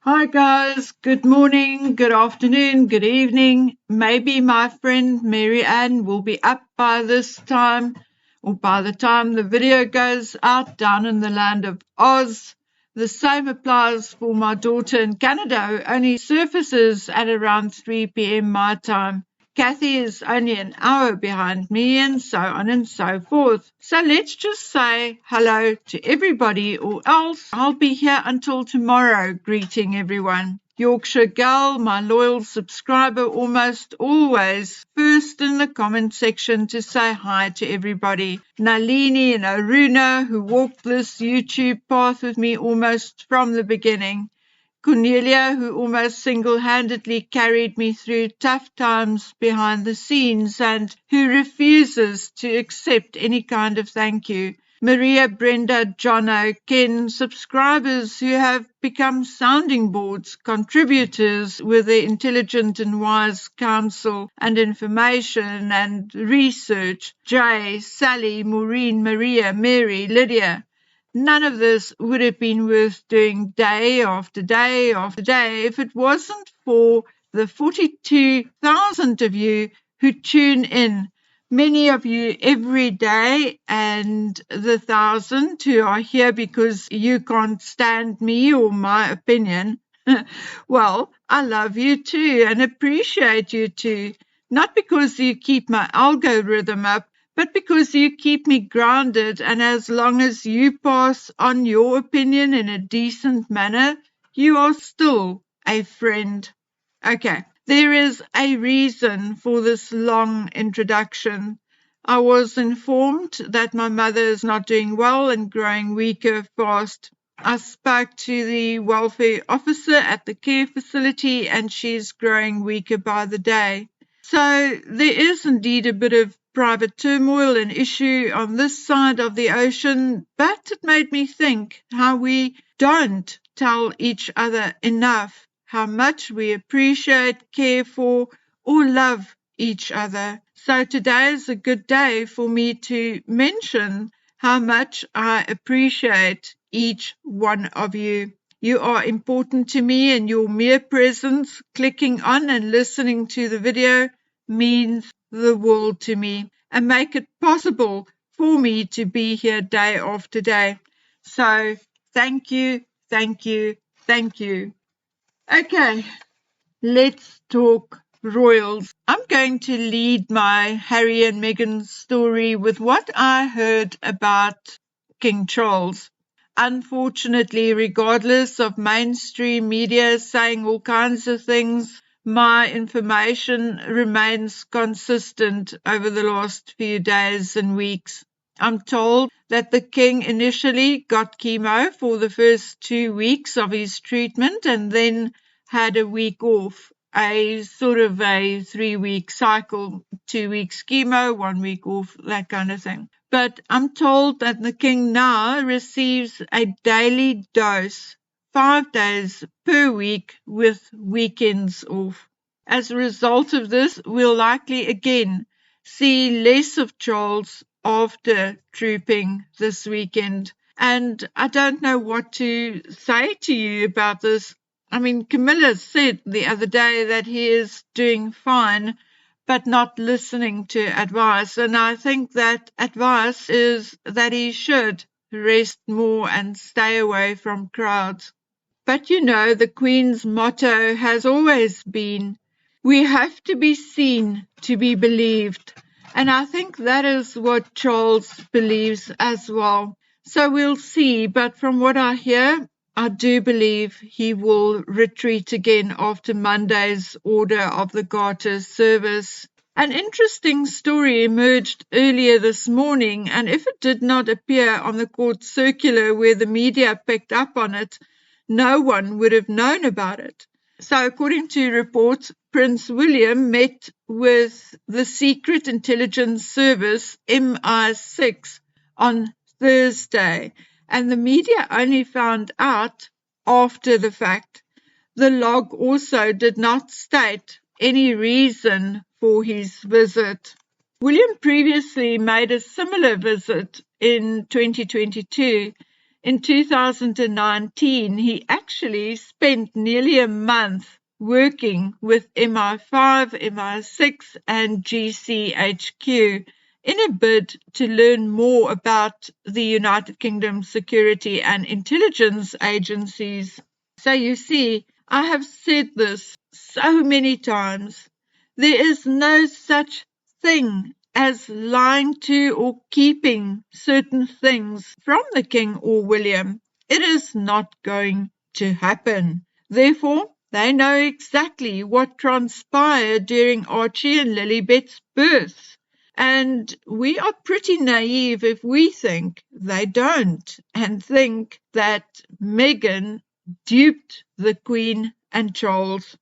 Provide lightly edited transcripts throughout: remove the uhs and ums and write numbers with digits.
Hi guys, good morning, good afternoon, good evening. Maybe my friend Mary Ann will be up by this time or by the time the video goes out down in the land of Oz. The same applies for my daughter in Canada, who only surfaces at around 3 p.m. my time. Kathy is only an hour behind me, and so on and so forth. So let's just say hello to everybody, or else I'll be here until tomorrow greeting everyone. Yorkshire Gal, my loyal subscriber, almost always first in the comment section to say hi to everybody. Nalini and Aruna, who walked this YouTube path with me almost from the beginning. Cornelia, who almost single-handedly carried me through tough times behind the scenes and who refuses to accept any kind of thank you. Maria, Brenda, Jono, Ken, subscribers who have become sounding boards, contributors with their intelligent and wise counsel and information and research. Jay, Sally, Maureen, Maria, Mary, Lydia. None of this would have been worth doing day after day after day if it wasn't for the 42,000 of you who tune in, many of you every day, and the 1,000 who are here because you can't stand me or my opinion. Well, I love you too and appreciate you too, not because you keep my algorithm up, but because you keep me grounded, and as long as you pass on your opinion in a decent manner, you are still a friend. Okay, there is a reason for this long introduction. I was informed that my mother is not doing well and growing weaker fast. I spoke to the welfare officer at the care facility and she's growing weaker by the day. So there is indeed a bit of private turmoil and issue on this side of the ocean, but it made me think how we don't tell each other enough how much we appreciate, care for, or love each other. So today is a good day for me to mention how much I appreciate each one of you. You are important to me, and your mere presence, clicking on and listening to the video, means the world to me and make it possible for me to be here day after day. So thank you, thank you, thank you. Okay, let's talk royals. I'm going to lead my Harry and Meghan story with what I heard about King Charles. Unfortunately, regardless of mainstream media saying all kinds of things, my information remains consistent over the last few days and weeks. I'm told that the king initially got chemo for the first 2 weeks of his treatment and then had a week off, a sort of a 3-week cycle, 2 weeks chemo, 1 week off, that kind of thing. But I'm told that the king now receives a daily dose, 5 days per week with weekends off. As a result of this, we'll likely again see less of Charles after trooping this weekend. And I don't know what to say to you about this. I mean, Camilla said the other day that he is doing fine, but not listening to advice. And I think that advice is that he should rest more and stay away from crowds. But you know, the Queen's motto has always been, we have to be seen to be believed. And I think that is what Charles believes as well. So we'll see. But from what I hear, I do believe he will retreat again after Monday's Order of the Garter service. An interesting story emerged earlier this morning, and if it did not appear on the court circular where the media picked up on it, no one would have known about it. So according to reports, Prince William met with the Secret Intelligence Service, MI6, on Thursday, and the media only found out after the fact. The log also did not state any reason for his visit. William previously made a similar visit in 2022. In 2019, he actually spent nearly a month working with MI5, MI6 and GCHQ in a bid to learn more about the United Kingdom security and intelligence agencies. So you see, I have said this so many times. There is no such thing as lying to or keeping certain things from the King or William. It is not going to happen. Therefore, they know exactly what transpired during Archie and Lilibet's births. And we are pretty naive if we think they don't and think that Meghan duped the Queen and Charles.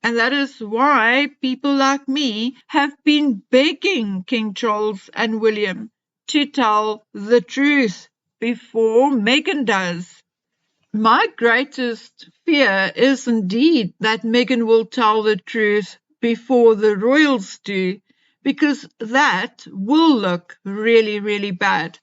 And that is why people like me have been begging King Charles and William to tell the truth before Meghan does. My greatest fear is indeed that Meghan will tell the truth before the royals do, because that will look really, really bad.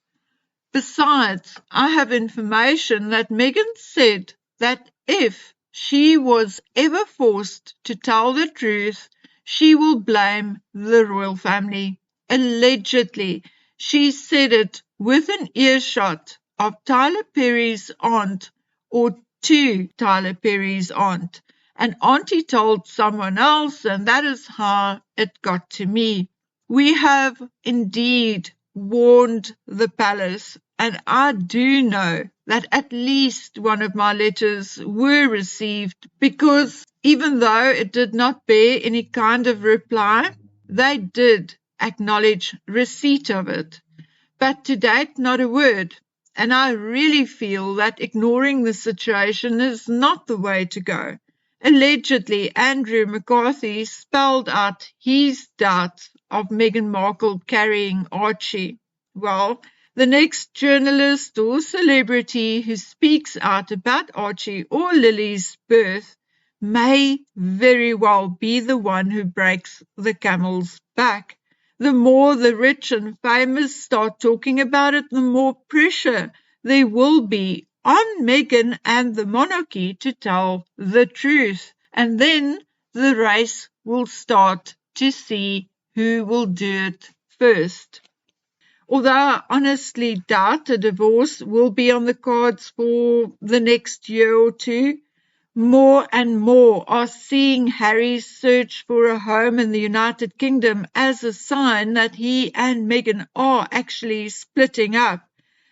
Besides, I have information that Meghan said that if she was ever forced to tell the truth, she will blame the royal family. Allegedly, she said it within earshot of Tyler Perry's aunt or to Tyler Perry's aunt. And Auntie told someone else, and that is how it got to me. We have indeed warned the palace, and I do know that at least one of my letters were received, because even though it did not bear any kind of reply, they did acknowledge receipt of it. But to date, not a word. And I really feel that ignoring the situation is not the way to go. Allegedly, Andrew McCarthy spelled out his doubts of Meghan Markle carrying Archie. Well, the next journalist or celebrity who speaks out about Archie or Lily's birth may very well be the one who breaks the camel's back. The more the rich and famous start talking about it, the more pressure there will be on Meghan and the monarchy to tell the truth. And then the race will start to see who will do it first. Although I honestly doubt a divorce will be on the cards for the next year or two, more and more are seeing Harry's search for a home in the United Kingdom as a sign that he and Meghan are actually splitting up.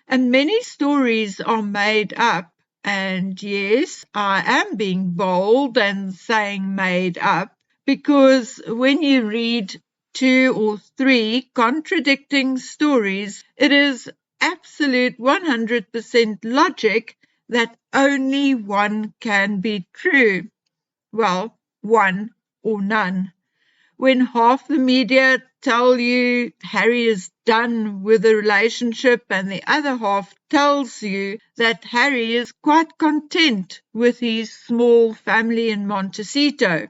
And many stories are made up. And yes, I am being bold and saying made up, because when you read 2 or 3 contradicting stories, it is absolute 100% logic that only one can be true. Well, one or none. When half the media tell you Harry is done with the relationship and the other half tells you that Harry is quite content with his small family in Montecito.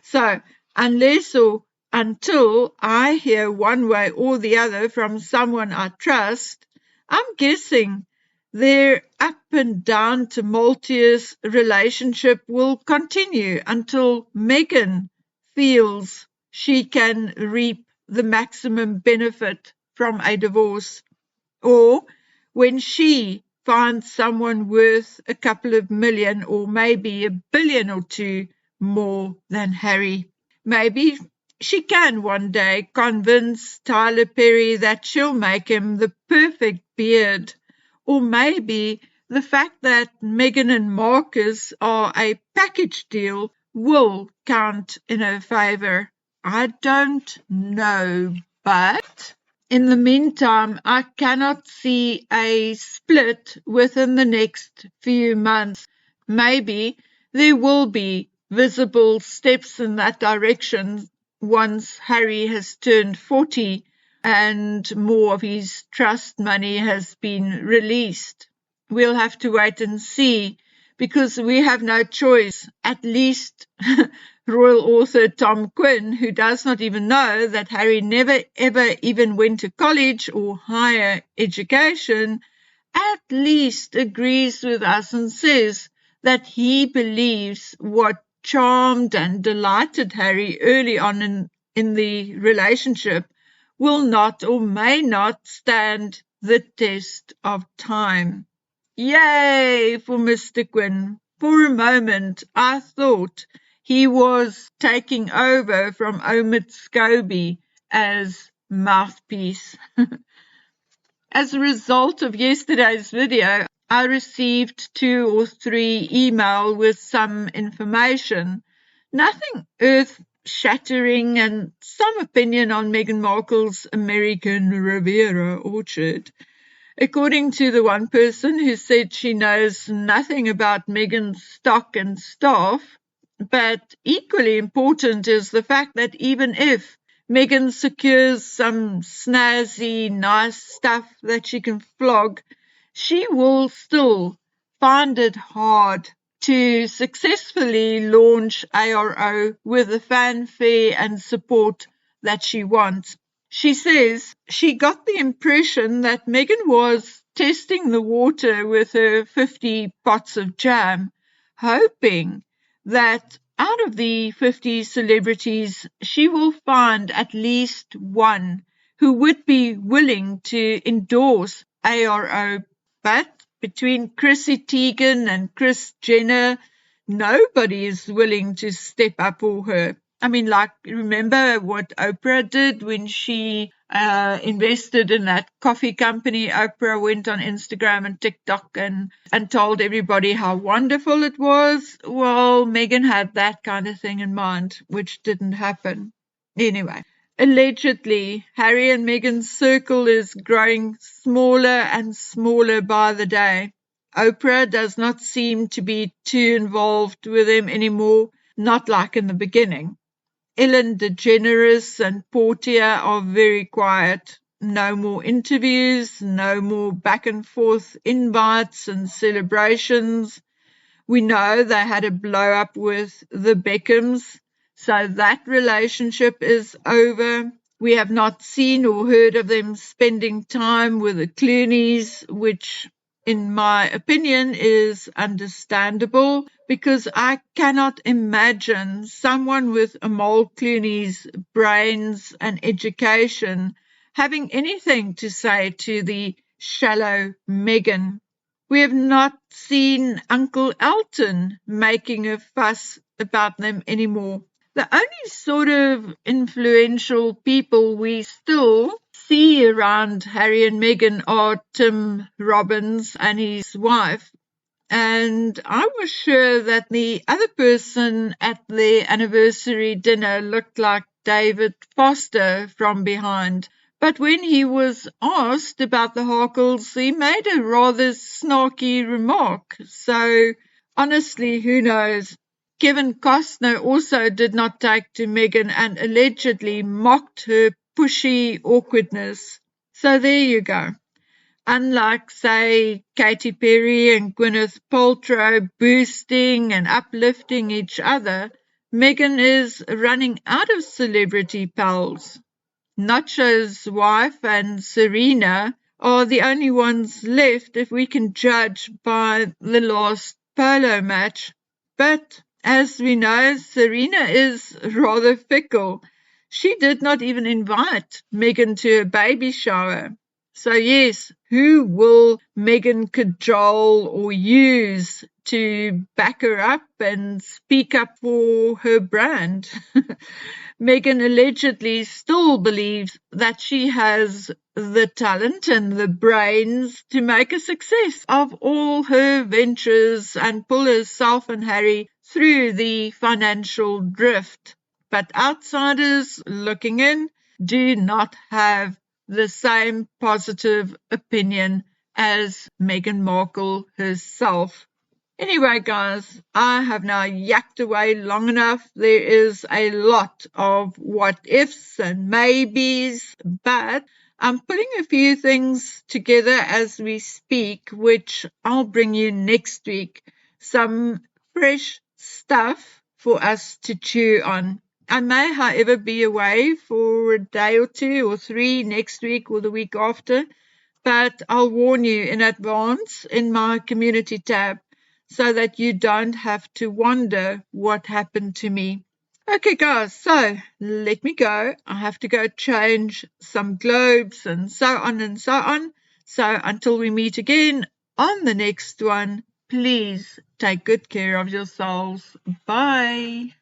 So, unless or until I hear one way or the other from someone I trust, I'm guessing their up and down tumultuous relationship will continue until Meghan feels she can reap the maximum benefit from a divorce, or when she finds someone worth a couple of million or maybe $1 billion or $2 more than Harry. Maybe she can one day convince Tyler Perry that she'll make him the perfect beard, or maybe the fact that Meghan and Marcus are a package deal will count in her favour. I don't know, but in the meantime, I cannot see a split within the next few months. Maybe there will be visible steps in that direction once Harry has turned 40 and more of his trust money has been released. We'll have to wait and see, because we have no choice. At least royal author Tom Quinn, who does not even know that Harry never ever even went to college or higher education, at least agrees with us and says that he believes what charmed and delighted Harry early on in the relationship will not or may not stand the test of time. Yay for Mr. Quinn. For a moment, I thought he was taking over from Omid Scobie as mouthpiece. As a result of yesterday's video, I received 2 or 3 emails with some information. Nothing earth-shattering, and some opinion on Meghan Markle's American Riviera orchard. According to the one person who said she knows nothing about Meghan's stock and staff, but equally important is the fact that even if Meghan secures some snazzy, nice stuff that she can flog, she will still find it hard to successfully launch ARO with the fanfare and support that she wants. She says she got the impression that Meghan was testing the water with her 50 pots of jam, hoping that out of the 50 celebrities, she will find at least one who would be willing to endorse ARO. But between Chrissy Teigen and Kris Jenner, nobody is willing to step up for her. I mean, like, remember what Oprah did when she invested in that coffee company? Oprah went on Instagram and TikTok and told everybody how wonderful it was. Well, Meghan had that kind of thing in mind, which didn't happen. Anyway, allegedly, Harry and Meghan's circle is growing smaller and smaller by the day. Oprah does not seem to be too involved with them anymore, not like in the beginning. Ellen DeGeneres and Portia are very quiet. No more interviews, no more back and forth invites and celebrations. We know they had a blow up with the Beckhams, so that relationship is over. We have not seen or heard of them spending time with the Clooneys, which in my opinion is understandable, because I cannot imagine someone with Amal Clooney's brains and education having anything to say to the shallow Meghan. We have not seen Uncle Elton making a fuss about them anymore. The only sort of influential people we still see around Harry and Meghan are Tim Robbins and his wife. And I was sure that the other person at their anniversary dinner looked like David Foster from behind. But when he was asked about the Harkles, he made a rather snarky remark. So, honestly, who knows? Kevin Costner also did not take to Meghan and allegedly mocked her pushy awkwardness. So there you go. Unlike, say, Katy Perry and Gwyneth Paltrow boosting and uplifting each other, Meghan is running out of celebrity pals. Nacho's wife and Serena are the only ones left if we can judge by the last polo match. But as we know, Serena is rather fickle. She did not even invite Meghan to a baby shower. So yes, who will Meghan cajole or use to back her up and speak up for her brand? Meghan allegedly still believes that she has the talent and the brains to make a success of all her ventures and pull herself and Harry through the financial drift. But outsiders looking in do not have the same positive opinion as Meghan Markle herself. Anyway, guys, I have now yacked away long enough. There is a lot of what-ifs and maybes, but I'm putting a few things together as we speak, which I'll bring you next week. Some fresh stuff for us to chew on. I may, however, be away for a day or 2 or 3 next week or the week after, but I'll warn you in advance in my community tab so that you don't have to wonder what happened to me. Okay, guys, so let me go. I have to go change some globes and so on and so on. So until we meet again on the next one, please take good care of yourselves. Bye.